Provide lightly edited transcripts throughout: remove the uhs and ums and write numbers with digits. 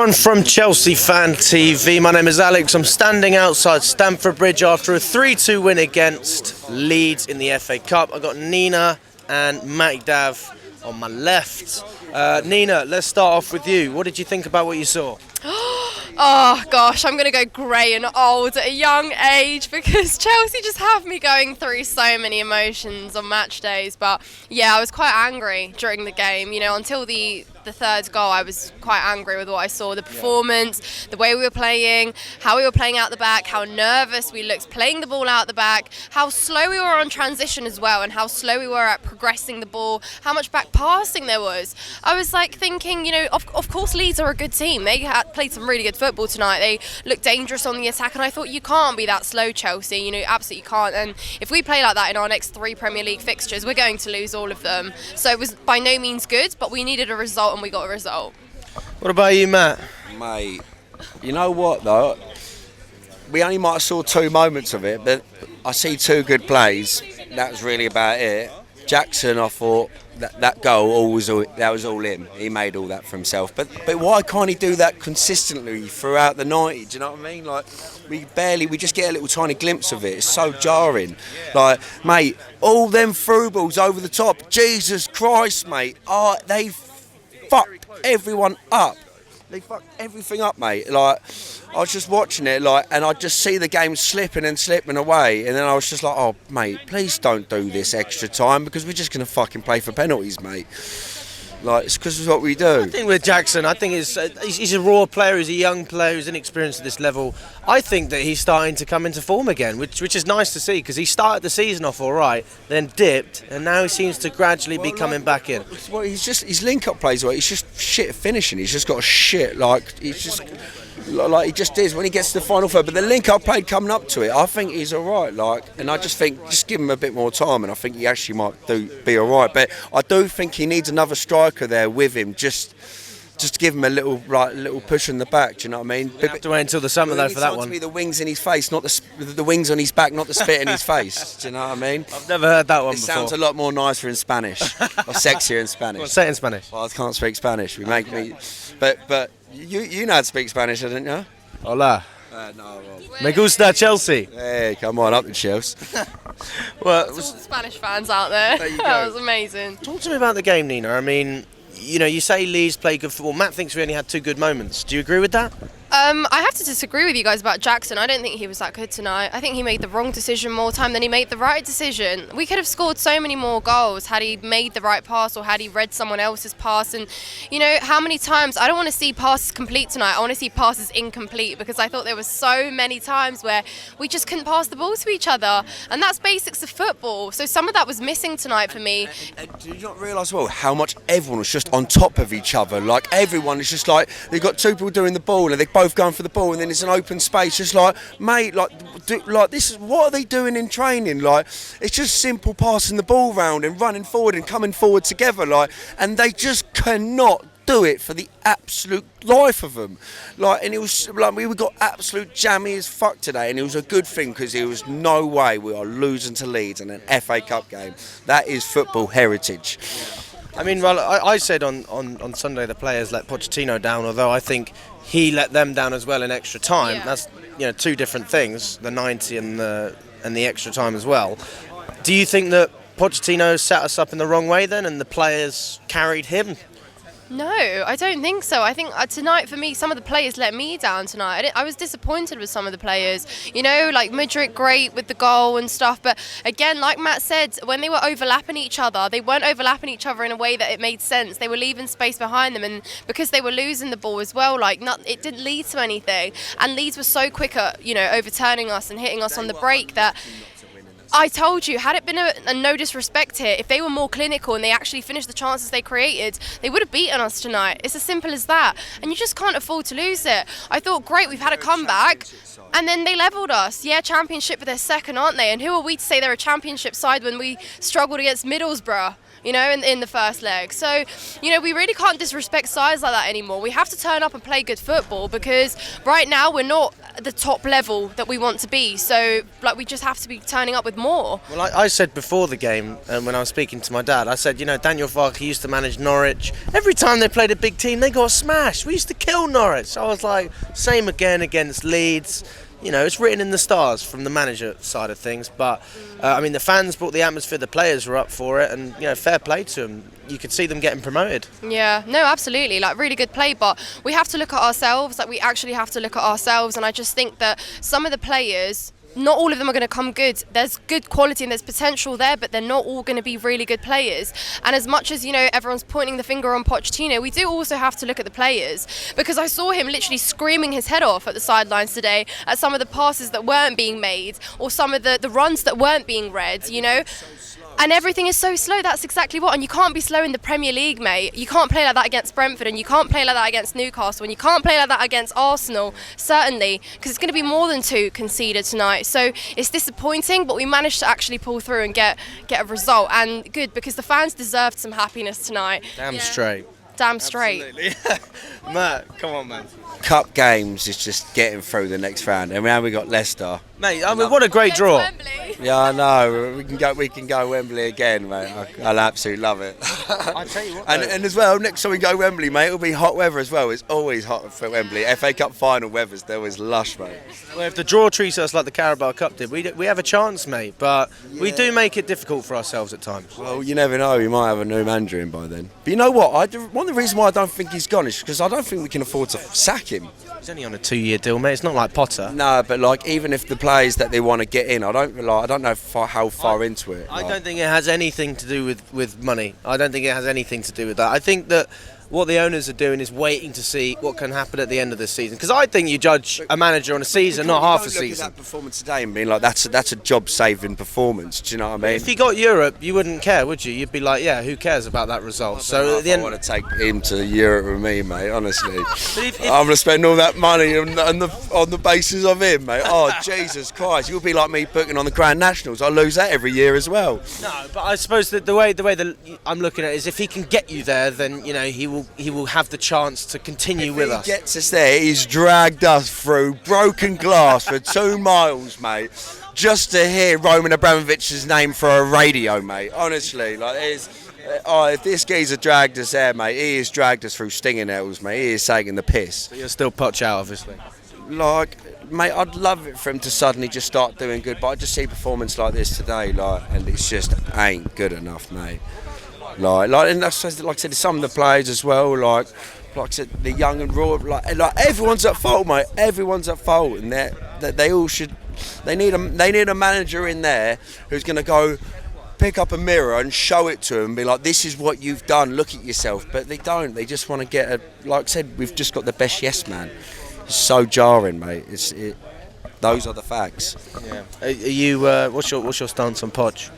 everyone from Chelsea Fan TV. My name is Alex. I'm standing outside Stamford Bridge after a 3-2 win against Leeds in the FA Cup. I've got Nina and Matty Dav on my left. Nina, let's start off with you. What did you think about what you saw? Oh gosh, I'm going to go grey and old at a young age because Chelsea just have me going through so many emotions on match days. But yeah, I was quite angry during the game. You know, until the third goal, I was quite angry with what I saw. The performance, the way we were playing, how we were playing out the back, how nervous we looked playing the ball out the back, how slow we were on transition as well, and how slow we were at progressing the ball, how much back passing there was. I was like thinking, you know, of course Leeds are a good team. They had played some really good football tonight. They looked dangerous on the attack, and I thought you can't be that slow, Chelsea. You know, absolutely can't. And if we play like that in our next 3 Premier League fixtures, we're going to lose all of them. So it was by no means good, but we needed a result and we got a result. What about you, Matt? Mate, you know what though? We only might have saw 2 moments of it, but I see 2 good plays. That was really about it. Jackson, I thought that goal was all him. He made all that for himself. But why can't he do that consistently throughout the 90? Do you know what I mean? Like we just get a little tiny glimpse of it. It's so jarring. Like, mate, all them through balls over the top. Jesus Christ, mate. Oh, they fucked everyone up. They fucked everything up, mate. Like, I was just watching it, like, and I just see the game slipping away, and then I was just like, oh, mate, please don't do this extra time because we're just gonna fucking play for penalties, mate. Like, it's because it's what we do. I think with Jackson, I think he's a raw player, he's a young player, who's inexperienced at this level. I think that he's starting to come into form again, which is nice to see because he started the season off all right, then dipped, and now he seems to gradually be coming back in. Well, his link-up plays, well, he's just shit at finishing. He's just got shit, like, he's just... Like he just is when he gets to the final third, but the link-up play coming up to it, I think he's all right. Like, and I just think just give him a bit more time, and I think he actually might be all right. But I do think he needs another striker there with him, just to give him a little push in the back. Do you know what I mean? We have to wait until the summer though for that one. To be the wings in his face, not the wings on his back, not the spit in his face. Do you know what I mean? I've never heard that one before. It sounds a lot more nicer in Spanish, or sexier in Spanish. Well, say it in Spanish. Well, I can't speak Spanish. But you know how to speak Spanish, didn't you? Hola. No, well. Me gusta Chelsea. Hey, come on, up the Chelsea. Well, All the Spanish fans out there. That was amazing. Talk to me about the game, Nina. I mean, you know, you say Leeds play good football. Matt thinks we only had 2 good moments. Do you agree with that? I have to disagree with you guys about Jackson. I don't think he was that good tonight. I think he made the wrong decision more time than he made the right decision. We could have scored so many more goals had he made the right pass or had he read someone else's pass. And, you know, how many times... I don't want to see passes complete tonight. I want to see passes incomplete because I thought there were so many times where we just couldn't pass the ball to each other. And that's basics of football. So some of that was missing tonight for me. And did you not realise, well, how much everyone was just on top of each other? Like, everyone is just like... They've got 2 people doing the ball and they both going for the ball, and then it's an open space. Just like, mate, like this is what are they doing in training? Like, it's just simple passing the ball round and running forward and coming forward together. Like, and they just cannot do it for the absolute life of them. Like, and it was like we got absolute jammy as fuck today, and it was a good thing because there was no way we are losing to Leeds in an FA Cup game. That is football heritage. I mean, well, I said on Sunday the players let Pochettino down, although I think he let them down as well in extra time. Yeah. That's, you know, 2 different things, the 90 and the extra time as well. Do you think that Pochettino set us up in the wrong way then and the players carried him? No, I don't think so. I think tonight, for me, some of the players let me down tonight. I was disappointed with some of the players. You know, like Mudryk, great with the goal and stuff. But again, like Matt said, when they were overlapping each other, they weren't overlapping each other in a way that it made sense. They were leaving space behind them. And because they were losing the ball as well, like it didn't lead to anything. And Leeds was so quick at, you know, overturning us and hitting us on the break that... I told you, had it been a no disrespect here, if they were more clinical and they actually finished the chances they created, they would have beaten us tonight. It's as simple as that. And you just can't afford to lose it. I thought, great, we've had a comeback. And then they levelled us. Yeah, championship, but they're second, aren't they? And who are we to say they're a championship side when we struggled against Middlesbrough? in the first leg. So, we really can't disrespect sides like that anymore. We have to turn up and play good football, because right now we're not at the top level that we want to be. So, we just have to be turning up with more. Well, I said before the game, when I was speaking to my dad, I said, Daniel Farke used to manage Norwich. Every time they played a big team, they got smashed. We used to kill Norwich. I was like, same again against Leeds. It's written in the stars from the manager side of things. But, the fans brought the atmosphere, the players were up for it, and, fair play to them. You could see them getting promoted. Yeah, no, absolutely. Really good play, but we have to look at ourselves. We actually have to look at ourselves, and I just think that some of the players, not all of them are going to come good. There's good quality and there's potential there, but they're not all going to be really good players. And as much as, everyone's pointing the finger on Pochettino, we do also have to look at the players, because I saw him literally screaming his head off at the sidelines today at some of the passes that weren't being made, or some of the runs that weren't being read, And everything is so slow. That's exactly what. And you can't be slow in the Premier League, mate. You can't play like that against Brentford, and you can't play like that against Newcastle, and you can't play like that against Arsenal, certainly, because it's going to be more than 2 conceded tonight. So it's disappointing, but we managed to actually pull through and get a result. And good, because the fans deserved some happiness tonight. Damn straight. Damn straight. Absolutely. Matt, come on, man. Cup games is just getting through the next round, and now we got Leicester. Mate, what a great draw. Yeah, I know. We can go Wembley again, mate. I'll absolutely love it. I tell you what, and as well, next time we go Wembley, mate, it'll be hot weather as well. It's always hot for Wembley. FA Cup final weather's there was lush, mate. Well, if the draw treats us like the Carabao Cup did, we have a chance, mate. But we do make it difficult for ourselves at times. Well, you never know. We might have a new manager in by then. But you know what? One of the reasons why I don't think he's gone is because I don't think we can afford to sack him. He's only on a 2-year deal, mate. It's not like Potter. No, but even if the players that they want to get in, I don't know how far into it. I don't think it has anything to do with money. I don't think it has anything to do with that. I think that what the owners are doing is waiting to see what can happen at the end of the season. Because I think you judge a manager on a season, not half a season. Look at that performance today and being like, that's a job-saving performance. Do you know what I mean? If you got Europe, you wouldn't care, would you? You'd be like, yeah, who cares about that result? So at the end, I want to take him to Europe with me, mate. Honestly, if I'm gonna spend all that money on the basis of him, mate. Oh Jesus Christ! You'll be like me booking on the Grand Nationals. I lose that every year as well. No, but I suppose that the way that I'm looking at it is, if he can get you there, then he will have the chance to continue with us. If he gets us there, he's dragged us through broken glass for 2 miles, mate, just to hear Roman Abramovich's name for a radio, mate. Honestly, if this geezer dragged us there, mate, he has dragged us through stinging nettles, mate. He is taking the piss. But you're still Poch out, obviously. Mate, I'd love it for him to suddenly just start doing good, but I just see a performance like this today, and it's just ain't good enough, mate. And that's, like I said, some of the players as well, like I said, the young and raw, like everyone's at fault, mate. Everyone's at fault, and they all should. They need a manager in there who's going to go pick up a mirror and show it to them and be like, this is what you've done, look at yourself. But they don't. They just want to get like I said, we've just got the best yes man. It's so jarring, mate. Those are the facts. Yeah. Are you? What's your stance on Poch?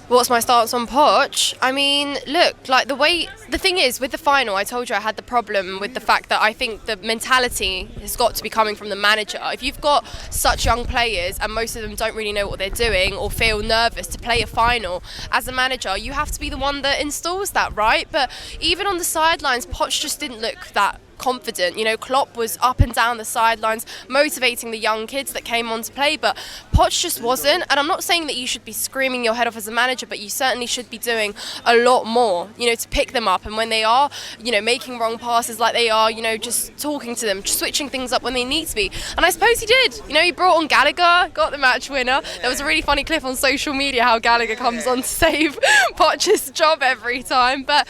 What's my stance on Poch? I mean, look, the thing is, with the final, I told you I had the problem with the fact that I think the mentality has got to be coming from the manager. If you've got such young players and most of them don't really know what they're doing or feel nervous to play a final, as a manager, you have to be the one that installs that, right? But even on the sidelines, Poch just didn't look that confident. Klopp was up and down the sidelines motivating the young kids that came on to play, but Poch just wasn't. And I'm not saying that you should be screaming your head off as a manager, but you certainly should be doing a lot more, to pick them up, and when they are, making wrong passes like they are, just talking to them, just switching things up when they need to be. And I suppose he did. He brought on Gallagher, got the match winner. There was a really funny clip on social media how Gallagher comes on to save Poch's job every time. But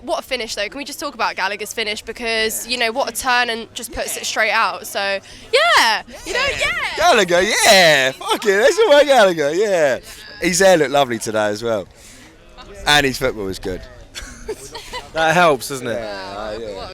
what a finish though. Can we just talk about Gallagher's finish? Because, what a turn, and just puts it straight out. So, yeah. Gallagher, yeah. Fuck it. That's all right, Gallagher, yeah. His hair looked lovely today as well. And his football was good. That helps, doesn't it? Yeah.